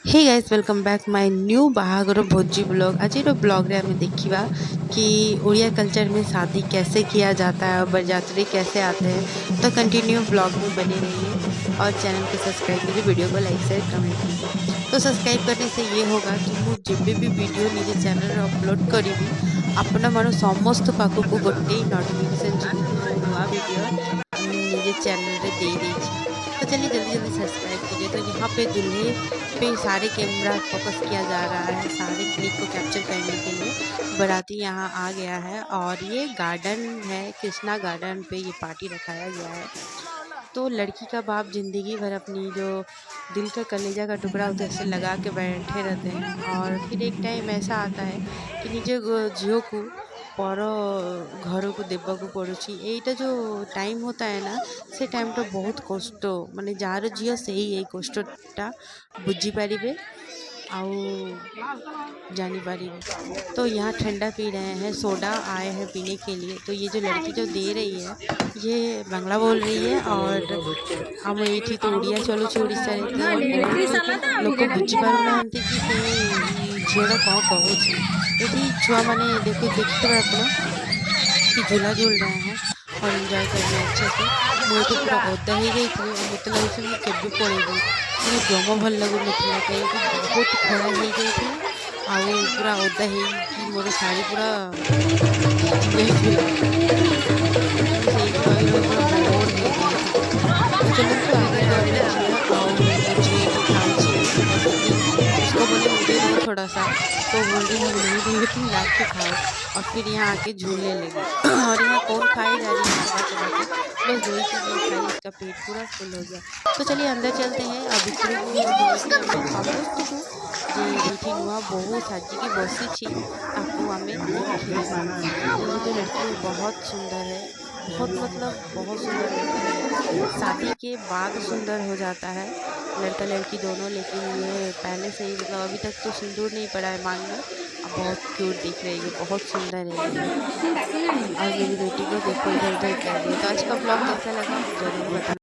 Hey guys welcome back my new बाहाघर भोजी blog. आज ब्लॉग रे हमें देखिबा कि ओडिया कल्चर में शादी कैसे किया जाता है और बरयात्री कैसे आते हैं। तो कंटिन्यू ब्लॉग में बने रहिए और चैनल को सब्सक्राइब कीजिए, वीडियो को लाइक शेयर कमेंट कीजिए। तो सब्सक्राइब करने से ये होगा कि मु जेबे भी वीडियो निजे चैनल रे अपलोड करिवि आपण मानो समस्त पाखु को गोटे नोटिफिकेशन जी नुआ वीडियो निजे चैनल रे दे देछि। तो चलिए जल्दी जल्दी सब्सक्राइब कीजिए। तो यहाँ पे दूल्हे पे सारे कैमरा फोकस किया जा रहा है सारे क्लिप को कैप्चर करने के लिए। बाराती यहाँ आ गया है और ये गार्डन है, कृष्णा गार्डन पे ये पार्टी रखाया गया है। तो लड़की का बाप जिंदगी भर अपनी जो दिल का कलेजा का टुकड़ा होता है ऐसे लगा के बैठे रहते हैं और फिर एक टाइम ऐसा आता है कि निजे झील को पर घर को देवाक पड़ुची। यहीटा जो टाइम होता है ना, से टाइम तो बहुत कष्ट, माने जार झील से ही यही कष्टटा बुझी पारे आउ जानी पारिबे। तो यहाँ ठंडा पी रहे हैं, सोडा आए हैं पीने के लिए। तो ये जो लड़की जो दे रही है ये बांग्ला बोल रही है और हम ये तो उड़िया चलुची ओडिशा रे तो लोक बुझी पारु नाहंती कि से झीलटा कौन कहूची। ये छुआ माने देखते आप कि झूला झूल रहे हैं और एंजॉय कर रहे हैं अच्छे से। मुझे तो पूरा ओदा ही गई थी और मत लगे कि केबे पड़ेगी मुझे जमा भल लगू ना कहीं बहुत खड़ा हो गई थी आउ पूरा ओदा है मोर शाढ़ी पूरा भिजी चलते आगे उसको बोले मुझे दो थोड़ा सा, तो बोल रही हम नहीं देंगे तुम ला के खाओ। और फिर यहाँ आके झूलने लगी और यहाँ कौन खाए जा रही है चला चला के, बस दो ही चीज़ें खाई, इसका पेट पूरा फुल हो गया। तो चलिए अंदर चलते हैं। अभी ये नुआ बहु साजिकी बसी आपको आमे ये जो लड़की बहुत सुंदर है, बहुत मतलब बहुत सुंदर है। शादी के बाद सुंदर हो जाता है लड़का लड़की दोनों, लेकिन ये पहले से ही मतलब अभी तक तो सिंदूर नहीं पड़ा है मांग में। अब बहुत क्यूट दिख रही है, बहुत सुंदर है और मेरी बेटी को देखो इधर उधर कर रही है। तो आज का ब्लॉग कैसा लगा जरूर बताना।